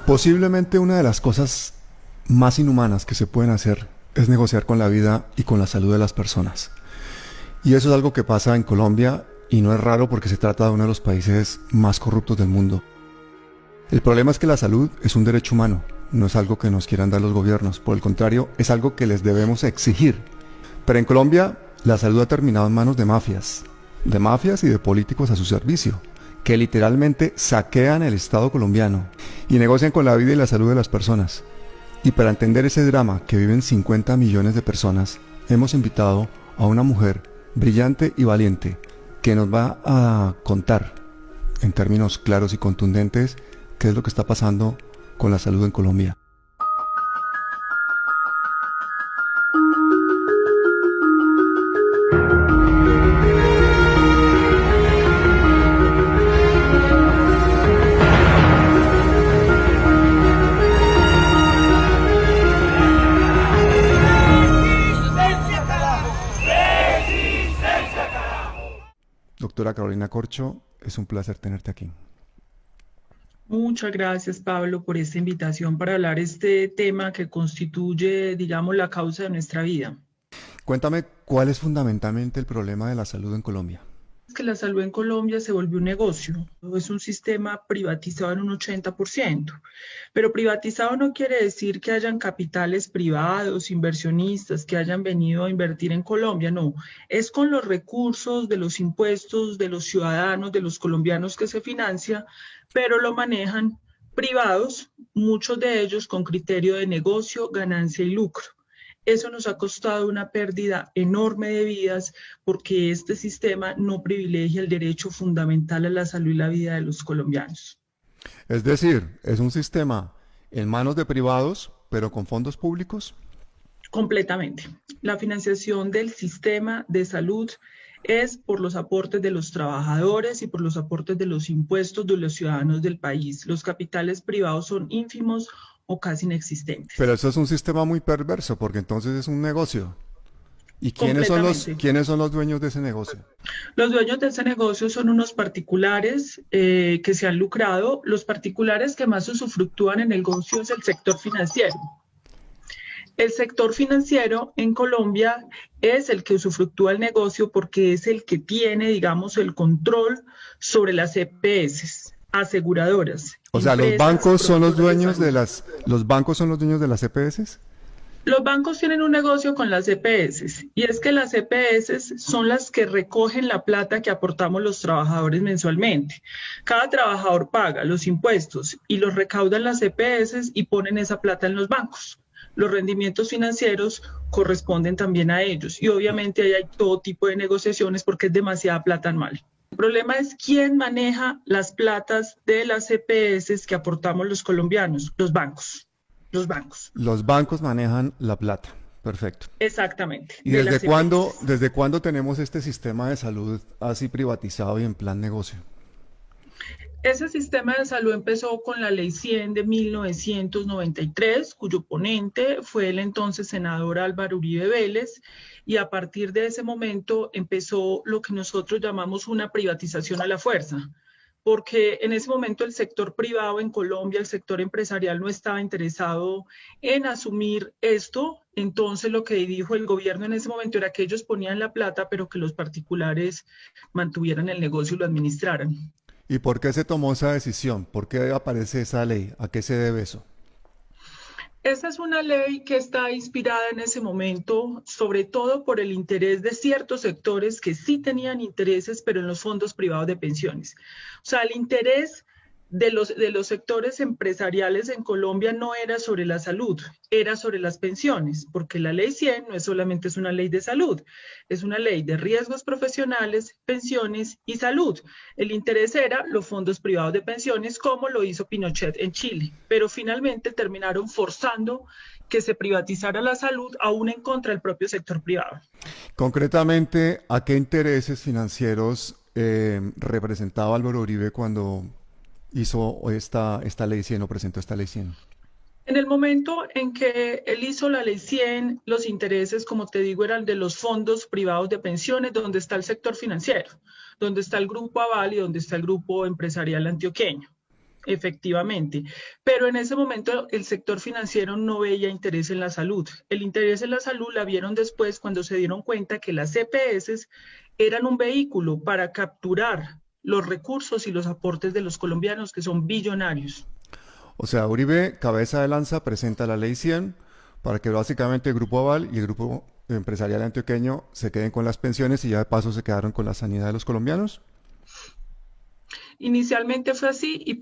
Posiblemente una de las cosas más inhumanas que se pueden hacer es negociar con la vida y con la salud de las personas. Y eso es algo que pasa en Colombia y no es raro porque se trata de uno de los países más corruptos del mundo. El problema es que la salud es un derecho humano, no es algo que nos quieran dar los gobiernos, por el contrario, es algo que les debemos exigir. Pero en Colombia, la salud ha terminado en manos de mafias y de políticos a su servicio, que literalmente saquean el Estado colombiano y negocian con la vida y la salud de las personas. Y para entender ese drama que viven 50 millones de personas, hemos invitado a una mujer brillante y valiente que nos va a contar en términos claros y contundentes qué es lo que está pasando con la salud en Colombia. Doctora Carolina Corcho, es un placer tenerte aquí. Muchas gracias, Pablo, por esta invitación para hablar este tema que constituye, digamos, la causa de nuestra vida. Cuéntame cuál es fundamentalmente el problema de la salud en Colombia. Es que la salud en Colombia se volvió un negocio, es un sistema privatizado en un 80%, pero privatizado no quiere decir que hayan capitales privados, inversionistas que hayan venido a invertir en Colombia, no, es con los recursos de los impuestos de los ciudadanos, de los colombianos que se financia, pero lo manejan privados, muchos de ellos con criterio de negocio, ganancia y lucro. Eso nos ha costado una pérdida enorme de vidas porque este sistema no privilegia el derecho fundamental a la salud y la vida de los colombianos. Es decir, es un sistema en manos de privados, pero con fondos públicos. Completamente. La financiación del sistema de salud es por los aportes de los trabajadores y por los aportes de los impuestos de los ciudadanos del país. Los capitales privados son ínfimos o casi inexistentes. Pero eso es un sistema muy perverso, porque entonces es un negocio. ¿Y Completamente. quiénes son los dueños de ese negocio? Los dueños de ese negocio son unos particulares que se han lucrado. Los particulares que más usufructúan en el negocio es el sector financiero. El sector financiero en Colombia es el que usufructúa el negocio porque es el que tiene, digamos, el control sobre las EPS, aseguradoras. O sea, los bancos son los dueños de los bancos son los dueños de las EPS. Los bancos tienen un negocio con las EPS y es que las EPS son las que recogen la plata que aportamos los trabajadores mensualmente. Cada trabajador paga los impuestos y los recaudan las EPS y ponen esa plata en los bancos. Los rendimientos financieros corresponden también a ellos y obviamente ahí hay todo tipo de negociaciones porque es demasiada plata anual. El problema es quién maneja las platas de las EPS que aportamos los colombianos, los bancos. Los bancos. Los bancos manejan la plata. Perfecto. Exactamente. ¿Y desde cuándo tenemos este sistema de salud así privatizado y en plan negocio? Ese sistema de salud empezó con la Ley 100 de 1993, cuyo ponente fue el entonces senador Álvaro Uribe Vélez, y a partir de ese momento empezó lo que nosotros llamamos una privatización a la fuerza, porque en ese momento el sector privado en Colombia, el sector empresarial no estaba interesado en asumir esto. Entonces lo que dijo el gobierno en ese momento era que ellos ponían la plata, pero que los particulares mantuvieran el negocio y lo administraran. ¿Y por qué se tomó esa decisión? ¿Por qué aparece esa ley? ¿A qué se debe eso? Esta es una ley que está inspirada en ese momento, sobre todo por el interés de ciertos sectores que sí tenían intereses, pero en los fondos privados de pensiones. O sea, el interés de los sectores empresariales en Colombia no era sobre la salud, era sobre las pensiones, porque la ley 100 no es solamente una ley de salud, es una ley de riesgos profesionales, pensiones y salud. El interés era los fondos privados de pensiones, como lo hizo Pinochet en Chile, pero finalmente terminaron forzando que se privatizara la salud, aún en contra del propio sector privado. Concretamente, ¿a qué intereses financieros representaba Álvaro Uribe cuando hizo esta ley 100 o presentó esta ley 100? En el momento en que él hizo la ley 100, los intereses, como te digo, eran de los fondos privados de pensiones, donde está el sector financiero, donde está el Grupo Aval y donde está el Grupo Empresarial Antioqueño. efectivamente. Pero en ese momento el sector financiero no veía interés en la salud. El interés en la salud la vieron después cuando se dieron cuenta que las EPS eran un vehículo para capturar los recursos y los aportes de los colombianos, que son billonarios. O sea, Uribe, cabeza de lanza, presenta la ley 100 para que básicamente el Grupo Aval y el Grupo Empresarial Antioqueño se queden con las pensiones y ya de paso se quedaron con la sanidad de los colombianos. Inicialmente fue así y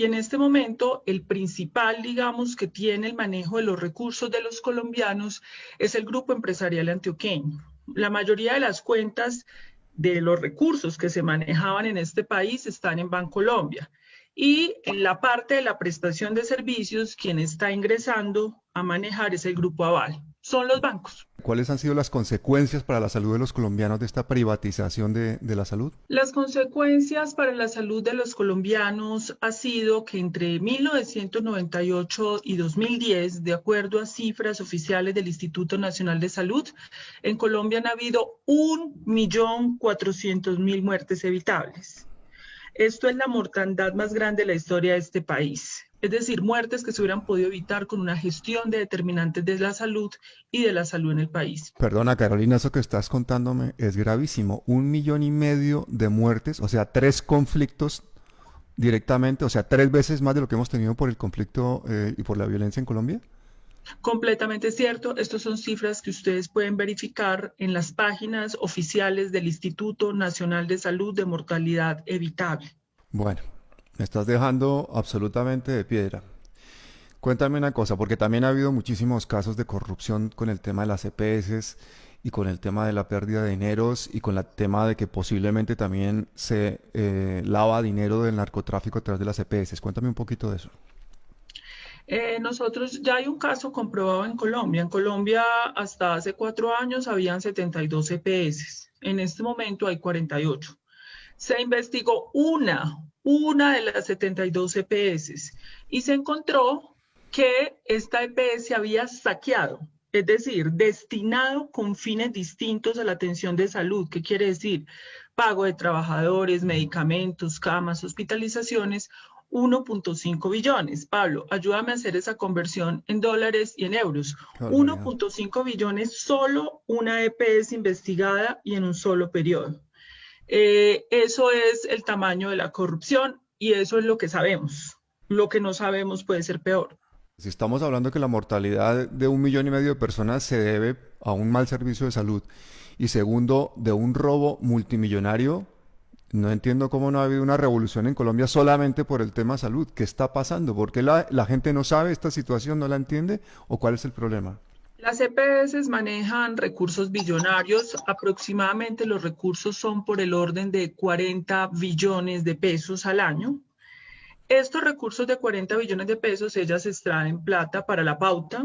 en este momento el principal, digamos, que tiene el manejo de los recursos de los colombianos es el Grupo Empresarial Antioqueño. La mayoría de las cuentas de los recursos que se manejaban en este país están en Bancolombia. Y en la parte de la prestación de servicios, quien está ingresando a manejar es el Grupo Aval. Son los bancos. ¿Cuáles han sido las consecuencias para la salud de los colombianos de esta privatización de la salud? Las consecuencias para la salud de los colombianos ha sido que entre 1998 y 2010, de acuerdo a cifras oficiales del Instituto Nacional de Salud, en Colombia han habido 1.400.000 muertes evitables. Esto es la mortandad más grande de la historia de este país. Es decir, muertes que se hubieran podido evitar con una gestión de determinantes de la salud y de la salud en el país. Perdona, Carolina, eso que estás contándome es gravísimo. 1,5 millones de muertes, o sea, 3 conflictos directamente, o sea, 3 veces más de lo que hemos tenido por el conflicto y por la violencia en Colombia. Completamente cierto. Estas son cifras que ustedes pueden verificar en las páginas oficiales del Instituto Nacional de Salud de Mortalidad Evitable. Bueno, me estás dejando absolutamente de piedra. Cuéntame una cosa, porque también ha habido muchísimos casos de corrupción con el tema de las EPS y con el tema de la pérdida de dineros y con el tema de que posiblemente también se lava dinero del narcotráfico a través de las EPS. Cuéntame un poquito de eso. Nosotros ya hay un caso comprobado en Colombia. En Colombia hasta hace 4 años habían 72 EPS. En este momento hay 48. Se investigó una de las 72 EPS y se encontró que esta EPS había saqueado, es decir, destinado con fines distintos a la atención de salud. ¿Qué quiere decir? Pago de trabajadores, medicamentos, camas, hospitalizaciones, 1.5 billones. Pablo, ayúdame a hacer esa conversión en dólares y en euros. 1.5 billones, solo una EPS investigada y en un solo periodo. Eso es el tamaño de la corrupción y eso es lo que sabemos. Lo que no sabemos puede ser peor. Si estamos hablando que la mortalidad de 1,5 millones de personas se debe a un mal servicio de salud y segundo, de un robo multimillonario, no entiendo cómo no ha habido una revolución en Colombia solamente por el tema salud. ¿Qué está pasando? ¿Por qué la gente no sabe esta situación, no la entiende o cuál es el problema? Las EPS manejan recursos billonarios, aproximadamente los recursos son por el orden de 40 billones de pesos al año. Estos recursos de 40 billones de pesos, ellas extraen plata para la pauta,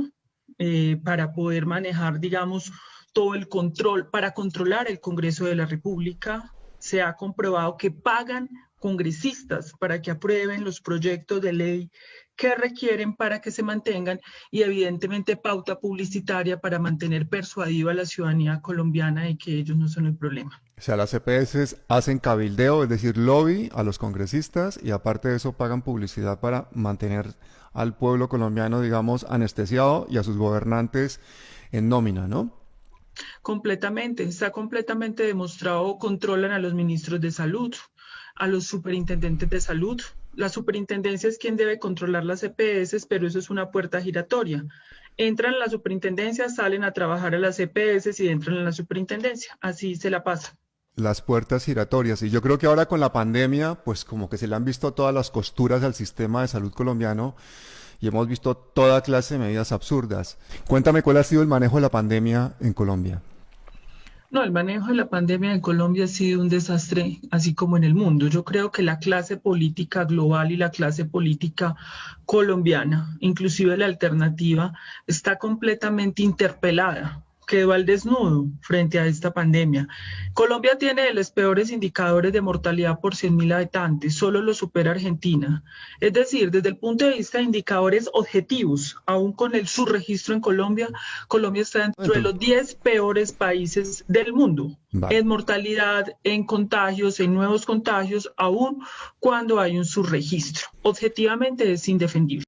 para poder manejar, digamos, todo el control, para controlar el Congreso de la República. Se ha comprobado que pagan congresistas para que aprueben los proyectos de ley que requieren para que se mantengan y evidentemente pauta publicitaria para mantener persuadiva a la ciudadanía colombiana de que ellos no son el problema. O sea, las EPS hacen cabildeo, es decir, lobby a los congresistas y aparte de eso pagan publicidad para mantener al pueblo colombiano, digamos, anestesiado y a sus gobernantes en nómina, ¿no? Completamente, está completamente demostrado, controlan a los ministros de salud, a los superintendentes de salud. La superintendencia es quien debe controlar las EPS, pero eso es una puerta giratoria. Entran en la superintendencia, salen a trabajar a las EPS y entran en la superintendencia. Así se la pasa. Las puertas giratorias. Y yo creo que ahora con la pandemia, pues como que se le han visto todas las costuras al sistema de salud colombiano y hemos visto toda clase de medidas absurdas. Cuéntame cuál ha sido el manejo de la pandemia en Colombia. No, el manejo de la pandemia en Colombia ha sido un desastre, así como en el mundo. Yo creo que la clase política global y la clase política colombiana, inclusive la alternativa, está completamente interpelada quedó al desnudo frente a esta pandemia. Colombia tiene de los peores indicadores de mortalidad por 100.000 habitantes, solo lo supera Argentina. Es decir, desde el punto de vista de indicadores objetivos, aún con el subregistro en Colombia, Colombia está dentro de los 10 peores países del mundo. Vale. En mortalidad, en contagios, en nuevos contagios, aún cuando hay un subregistro. Objetivamente es indefendible.